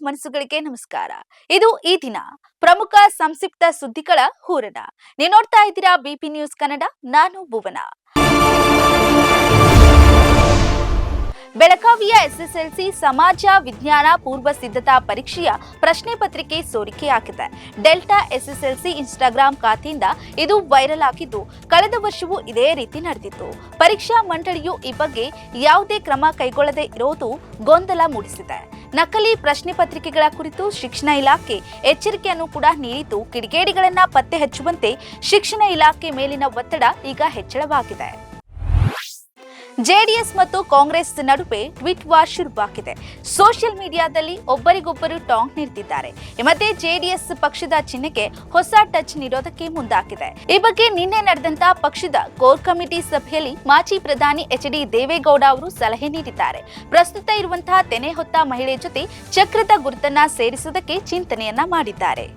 ಮನಸ್ಸುಗಳಿಗೆ ನಮಸ್ಕಾರ. ಇದು ಈ ದಿನ ಪ್ರಮುಖ ಸಂಕ್ಷಿಪ್ತ ಸುದ್ದಿಗಳ ಹೂರಣ. ನೀವು ನೋಡ್ತಾ ಇದ್ದೀರಾ ಬಿಪಿ ನ್ಯೂಸ್ ಕನ್ನಡ. ನಾನು ಭುವನ. ಬೆಳಗಾವಿಯ ಎಸ್ಎಸ್ಎಲ್ಸಿ ಸಮಾಜ ವಿಜ್ಞಾನ ಪೂರ್ವ ಸಿದ್ಧತಾ ಪರೀಕ್ಷೆಯ ಪ್ರಶ್ನೆ ಪತ್ರಿಕೆ ಸೋರಿಕೆಯಾಗಿದೆ. ಡೆಲ್ಟಾ ಎಸ್ಎಸ್ಎಲ್ಸಿ ಇನ್ಸ್ಟಾಗ್ರಾಂ ಖಾತೆಯಿಂದ ಇದು ವೈರಲ್ ಆಗಿದ್ದು, ಕಳೆದ ವರ್ಷವೂ ಇದೇ ರೀತಿ ನಡೆದಿತ್ತು. ಪರೀಕ್ಷಾ ಮಂಡಳಿಯು ಈ ಬಗ್ಗೆ ಯಾವುದೇ ಕ್ರಮ ಕೈಗೊಳ್ಳದೇ ಇರೋದು ಗೊಂದಲ ಮೂಡಿಸಿದೆ. ನಕಲಿ ಪ್ರಶ್ನೆ ಪತ್ರಿಕೆಗಳ ಕುರಿತು ಶಿಕ್ಷಣ ಇಲಾಖೆ ಎಚ್ಚರಿಕೆಯನ್ನು ಕೂಡ ನೀಡಿದ್ದು, ಕಿಡಿಗೇಡಿಗಳನ್ನ ಪತ್ತೆ ಹಚ್ಚುವಂತೆ ಶಿಕ್ಷಣ ಇಲಾಖೆ ಮೇಲಿನ ಒತ್ತಡ ಈಗ ಹೆಚ್ಚಳವಾಗಿದೆ. ಜೆಡಿಎಸ್ ಮತ್ತು ಕಾಂಗ್ರೆಸ್ ನಡುವೆ ಟ್ವೀಟ್ ವಾರ್ ಶುರುವಾಗಿದೆ. ಸೋಷಿಯಲ್ ಮೀಡಿಯಾದಲ್ಲಿ ಒಬ್ಬರಿಗೊಬ್ಬರು ಟಾಂಗ್ ನೀಡುತ್ತಿದ್ದಾರೆ. ಈ ಮಧ್ಯೆ ಜೆಡಿಎಸ್ ಪಕ್ಷದ ಚಿಹ್ನೆಗೆ ಹೊಸ ಟಚ್ ನೀಡೋದಕ್ಕೆ ಮುಂದಾಗಿದೆ. ಈ ಬಗ್ಗೆ ನಿನ್ನೆ ನಡೆದಂತ ಪಕ್ಷದ ಕೋರ್ ಕಮಿಟಿ ಸಭೆಯಲ್ಲಿ ಮಾಜಿ ಪ್ರಧಾನಿ ಎಚ್.ಡಿ. ದೇವೇಗೌಡ ಅವರು ಸಲಹೆ ನೀಡಿದ್ದಾರೆ. ಪ್ರಸ್ತುತ ಇರುವಂತಹ ತೆನೆ ಹೊತ್ತ ಮಹಿಳೆ ಜೊತೆ ಚಕ್ರದ ಗುರುತನ್ನ ಸೇರಿಸುವುದಕ್ಕೆ ಚಿಂತನೆಯನ್ನ ಮಾಡಿದ್ದಾರೆ.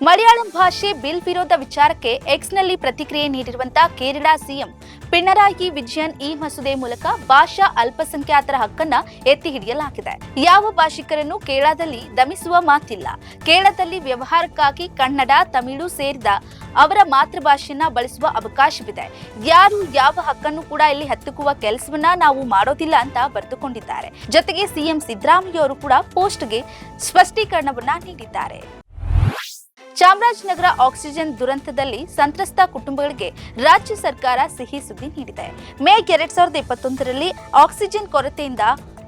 ಮಲಯಾಳಂ ಭಾಷೆ ಬಿಲ್ ವಿರೋಧ ವಿಚಾರಕ್ಕೆ ಎಕ್ಸ್ನಲ್ಲಿ ಪ್ರತಿಕ್ರಿಯೆ ನೀಡಿರುವಂತಹ ಕೇರಳ ಸಿಎಂ ಪಿಣರಾಯಿ ವಿಜಯನ್ ಈ ಮಸೂದೆ ಮೂಲಕ ಭಾಷಾ ಅಲ್ಪಸಂಖ್ಯಾತರ ಹಕ್ಕನ್ನ ಎತ್ತಿ ಹಿಡಿಯಲಾಗಿದೆ. ಯಾವ ಭಾಷಿಕರನ್ನು ಕೇರಳದಲ್ಲಿ ದಮಿಸುವ ಮಾತಿಲ್ಲ. ಕೇರಳದಲ್ಲಿ ವ್ಯವಹಾರಕ್ಕಾಗಿ ಕನ್ನಡ, ತಮಿಳು ಸೇರಿದ ಅವರ ಮಾತೃಭಾಷೆಯನ್ನ ಬಳಸುವ ಅವಕಾಶವಿದೆ. ಯಾರು ಯಾವ ಹಕ್ಕನ್ನು ಕೂಡ ಇಲ್ಲಿ ಹತ್ತಿಕ್ಕುವ ಕೆಲಸವನ್ನ ನಾವು ಮಾಡೋದಿಲ್ಲ ಅಂತ ಬರೆದುಕೊಂಡಿದ್ದಾರೆ. ಜೊತೆಗೆ ಸಿಎಂ ಸಿದ್ದರಾಮಯ್ಯ ಅವರು ಕೂಡ ಪೋಸ್ಟ್ಗೆ ಸ್ಪಷ್ಟೀಕರಣವನ್ನ ನೀಡಿದ್ದಾರೆ. ಚಾಮರಾಜನಗರ ಆಕ್ಸಿಜನ್ ದುರಂತದಲ್ಲಿ ಸಂತ್ರಸ್ತ ಕುಟುಂಬಗಳಿಗೆ ರಾಜ್ಯ ಸರ್ಕಾರ ಸಿಹಿ ಸುದ್ದಿ ನೀಡಿದೆ. ಮೇ 2021ರಲ್ಲಿ ಆಕ್ಸಿಜನ್ ಕೊರತೆಯಿಂದ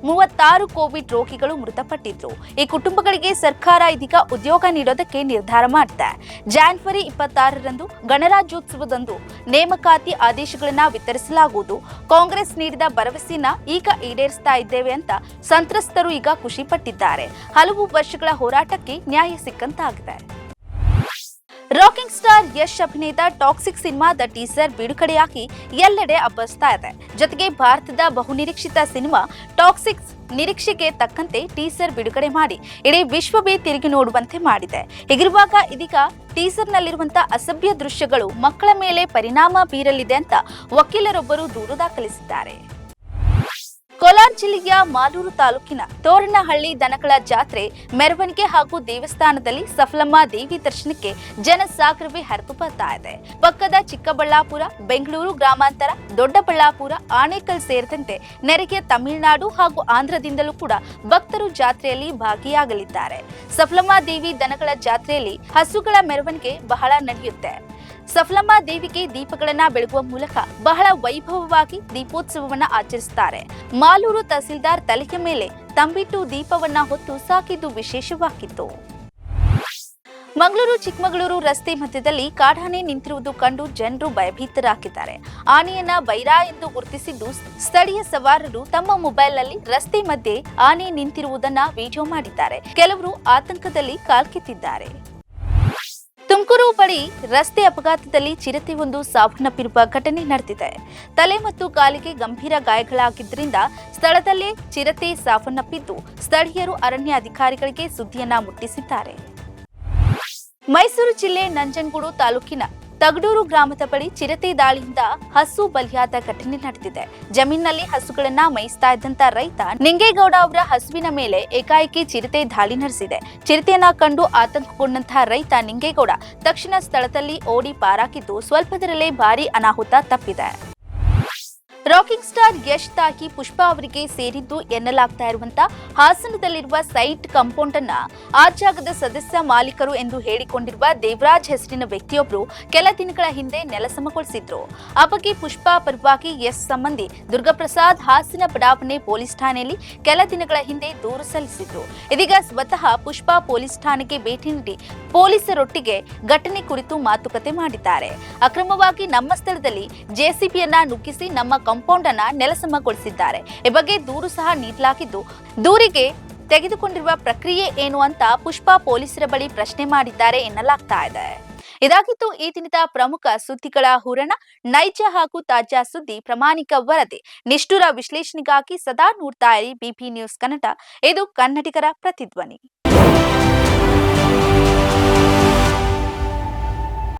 36 ಕೋವಿಡ್ ರೋಗಿಗಳು ಮೃತಪಟ್ಟಿದ್ರು. ಈ ಕುಟುಂಬಗಳಿಗೆ ಸರ್ಕಾರ ಇದೀಗ ಉದ್ಯೋಗ ನೀಡೋದಕ್ಕೆ ನಿರ್ಧಾರ ಮಾಡಿದೆ. ಜನವರಿ 26ರಂದು ಗಣರಾಜ್ಯೋತ್ಸವದಂದು ನೇಮಕಾತಿ ಆದೇಶಗಳನ್ನ ವಿತರಿಸಲಾಗುವುದು. ಕಾಂಗ್ರೆಸ್ ನೀಡಿದ ಭರವಸೆಯನ್ನ ಈಗ ಈಡೇರಿಸ್ತಾ ಇದ್ದೇವೆ ಅಂತ ಸಂತ್ರಸ್ತರು ಈಗ ಖುಷಿ ಪಟ್ಟಿದ್ದಾರೆ. ಹಲವು ವರ್ಷಗಳ ಹೋರಾಟಕ್ಕೆ ನ್ಯಾಯ ಸಿಕ್ಕಂತಾಗಿದೆ. ರಾಕಿಂಗ್ ಸ್ಟಾರ್ ಯಶ್ ಅಭಿನಯದ ಟಾಕ್ಸಿಕ್ ಸಿನಿಮಾದ ಟೀಸರ್ ಬಿಡುಗಡೆಯಾಗಿ ಎಲ್ಲೆಡೆ ಅಬ್ಬರಿಸ್ತಾ ಇದೆ. ಜೊತೆಗೆ ಭಾರತದ ಬಹುನಿರೀಕ್ಷಿತ ಸಿನಿಮಾ ಟಾಕ್ಸಿಕ್ ನಿರೀಕ್ಷೆಗೆ ತಕ್ಕಂತೆ ಟೀಸರ್ ಬಿಡುಗಡೆ ಮಾಡಿ ಇಡೀ ವಿಶ್ವವೇ ತಿರುಗಿ ನೋಡುವಂತೆ ಮಾಡಿದೆ. ಹೀಗಿರುವಾಗ ಇದೀಗ ಟೀಸರ್ನಲ್ಲಿರುವಂತಹ ಅಸಭ್ಯ ದೃಶ್ಯಗಳು ಮಕ್ಕಳ ಮೇಲೆ ಪರಿಣಾಮ ಬೀರಲಿದೆ ಅಂತ ವಕೀಲರೊಬ್ಬರು ದೂರು ದಾಖಲಿಸಿದ್ದಾರೆ. ಕೋಲಾರ ಜಿಲ್ಲೆಯ ಮಾಲೂರು ತಾಲೂಕಿನ ತೋರಣಹಳ್ಳಿ ದನಗಳ ಜಾತ್ರೆ ಮೆರವಣಿಗೆ ಹಾಗೂ ದೇವಸ್ಥಾನದಲ್ಲಿ ಸಫಲಮ್ಮ ದೇವಿ ದರ್ಶನಕ್ಕೆ ಜನಸಾಗರವೇ ಹರಿದು ಬರ್ತಾ ಇದೆ. ಪಕ್ಕದ ಚಿಕ್ಕಬಳ್ಳಾಪುರ, ಬೆಂಗಳೂರು ಗ್ರಾಮಾಂತರ, ದೊಡ್ಡಬಳ್ಳಾಪುರ, ಆನೇಕಲ್ ಸೇರಿದಂತೆ ನೆರೆಯ ತಮಿಳುನಾಡು ಹಾಗೂ ಆಂಧ್ರದಿಂದಲೂ ಕೂಡ ಭಕ್ತರು ಜಾತ್ರೆಯಲ್ಲಿ ಭಾಗಿಯಾಗಲಿದ್ದಾರೆ. ಸಫಲಮ್ಮ ದೇವಿ ದನಗಳ ಜಾತ್ರೆಯಲ್ಲಿ ಹಸುಗಳ ಮೆರವಣಿಗೆ ಬಹಳ ನಡೆಯುತ್ತೆ. ಸಫಲಮ್ಮ ದೇವಿಗೆ ದೀಪಗಳನ್ನ ಬೆಳಗುವ ಮೂಲಕ ಬಹಳ ವೈಭವವಾಗಿ ದೀಪೋತ್ಸವವನ್ನ ಆಚರಿಸುತ್ತಾರೆ. ಮಾಲೂರು ತಹಸೀಲ್ದಾರ್ ತಲೆಯ ಮೇಲೆ ತಂಬಿಟ್ಟು ದೀಪವನ್ನ ಹೊತ್ತು ಸಾಕಿದ್ದು ವಿಶೇಷವಾಗಿತ್ತು. ಮಂಗಳೂರು ಚಿಕ್ಕಮಗಳೂರು ರಸ್ತೆ ಮಧ್ಯದಲ್ಲಿ ಕಾಡಾನೆ ನಿಂತಿರುವುದು ಕಂಡು ಜನರು ಭಯಭೀತರಾಗಿದ್ದಾರೆ. ಆನೆಯನ್ನ ಬೈರಾ ಎಂದು ಗುರುತಿಸಿದ್ದು ಸ್ಥಳೀಯ ಸವಾರರು ತಮ್ಮ ಮೊಬೈಲ್ನಲ್ಲಿ ರಸ್ತೆ ಮಧ್ಯೆ ಆನೆ ನಿಂತಿರುವುದನ್ನ ವಿಡಿಯೋ ಮಾಡಿದ್ದಾರೆ. ಕೆಲವರು ಆತಂಕದಲ್ಲಿ ಕಾಲ್ಕಿತ್ತಿದ್ದಾರೆ. ತುಮಕೂರು ಬಳಿ ರಸ್ತೆ ಅಪಘಾತದಲ್ಲಿ ಚಿರತೆಯೊಂದು ಸಾವನ್ನಪ್ಪಿರುವ ಘಟನೆ ನಡೆದಿದೆ. ತಲೆ ಮತ್ತು ಕಾಲಿಗೆ ಗಂಭೀರ ಗಾಯಗಳಾಗಿದ್ದರಿಂದ ಸ್ಥಳದಲ್ಲೇ ಚಿರತೆ ಸಾವನ್ನಪ್ಪಿದ್ದು, ಸ್ಥಳೀಯರು ಅರಣ್ಯ ಅಧಿಕಾರಿಗಳಿಗೆ ಸುದ್ದಿಯನ್ನ ಮುಟ್ಟಿಸಿದ್ದಾರೆ. ಮೈಸೂರು ಜಿಲ್ಲೆ ನಂಜನಗೂಡು ತಾಲೂಕಿನ ತಗಡೂರು ಗ್ರಾಮದ ಬಳಿ ಚಿರತೆ ದಾಳಿಯಿಂದ ಹಸು ಬಲಿಯಾದ ಘಟನೆ ನಡೆದಿದೆ. ಜಮೀನಿನಲ್ಲಿ ಹಸುಗಳನ್ನ ಮೇಯಿಸ್ತಾ ಇದ್ದಂತ ರೈತ ನಿಂಗೇಗೌಡ ಅವರ ಹಸುವಿನ ಮೇಲೆ ಏಕಾಏಕಿ ಚಿರತೆ ದಾಳಿ ನಡೆಸಿದೆ. ಚಿರತೆಯನ್ನ ಕಂಡು ಆತಂಕಗೊಂಡಂತಹ ರೈತ ನಿಂಗೇಗೌಡ ತಕ್ಷಣ ಸ್ಥಳದಲ್ಲಿ ಓಡಿ ಪಾರಾಗಿದ್ದು, ಸ್ವಲ್ಪದರಲ್ಲೇ ಭಾರೀ ಅನಾಹುತ ತಪ್ಪಿದೆ. ರಾಕಿಂಗ್ ಸ್ಟಾರ್ ಯಶ್ ತಾಯಿ ಪುಷ್ಪಾ ಅವರಿಗೆ ಸೇರಿದ್ದು ಎನ್ನಲಾಗ್ತಾ ಇರುವಂತಹ ಹಾಸನದಲ್ಲಿರುವ ಸೈಟ್ ಕಾಂಪೌಂಡ್ ಅನ್ನ ಆ ಜಾಗದ ಸದಸ್ಯ ಮಾಲೀಕರು ಎಂದು ಹೇಳಿಕೊಂಡಿರುವ ದೇವರಾಜ್ ಹೆಸರಿನ ವ್ಯಕ್ತಿಯೊಬ್ಬರು ಕೆಲ ದಿನಗಳ ಹಿಂದೆ ನೆಲಸಮಗೊಳಿಸಿದ್ರು. ಆ ಬಗ್ಗೆ ಪುಷ್ಪಾ ಪರವಾಗಿ ಯಶ್ ಸಂಬಂಧಿ ದುರ್ಗಾಪ್ರಸಾದ್ ಹಾಸನ ಬಡಾವಣೆ ಪೊಲೀಸ್ ಠಾಣೆಯಲ್ಲಿ ಕೆಲ ದಿನಗಳ ಹಿಂದೆ ದೂರು ಸಲ್ಲಿಸಿದ್ರು. ಇದೀಗ ಸ್ವತಃ ಪುಷ್ಪಾ ಪೊಲೀಸ್ ಠಾಣೆಗೆ ಭೇಟಿ ನೀಡಿ ಪೊಲೀಸರೊಟ್ಟಿಗೆ ಘಟನೆ ಕುರಿತು ಮಾತುಕತೆ ಮಾಡಿದ್ದಾರೆ. ಅಕ್ರಮವಾಗಿ ನಮ್ಮ ಸ್ಥಳದಲ್ಲಿ ಜೆಸಿಬಿಯನ್ನ ನುಗ್ಗಿಸಿ ನಮ್ಮ ಕಾಂಪೌಂಡ್ ಅನ್ನ ನೆಲಸಮಗೊಳಿಸಿದ್ದಾರೆ. ಈ ಬಗ್ಗೆ ದೂರು ಸಹ ನೀಡಲಾಗಿದ್ದು, ದೂರಿಗೆ ತೆಗೆದುಕೊಂಡಿರುವ ಪ್ರಕ್ರಿಯೆ ಏನು ಅಂತ ಪುಷ್ಪಾ ಪೊಲೀಸರ ಬಳಿ ಪ್ರಶ್ನೆ ಮಾಡಿದ್ದಾರೆ ಎನ್ನಲಾಗ್ತಾ ಇದೆ. ಇದಾಗಿತ್ತು ಈ ದಿನದ ಪ್ರಮುಖ ಸುದ್ದಿಗಳ ಹೂರಣ. ನೈಜ ಹಾಗೂ ತಾಜಾ ಸುದ್ದಿ, ಪ್ರಾಮಾಣಿಕ ವರದಿ, ನಿಷ್ಠುರ ವಿಶ್ಲೇಷಣೆಗಾಗಿ ಸದಾ ನೋಡ್ತಾ ಇರಿ ಬಿಪಿ ನ್ಯೂಸ್ ಕನ್ನಡ. ಇದು ಕನ್ನಡಿಗರ ಪ್ರತಿಧ್ವನಿ.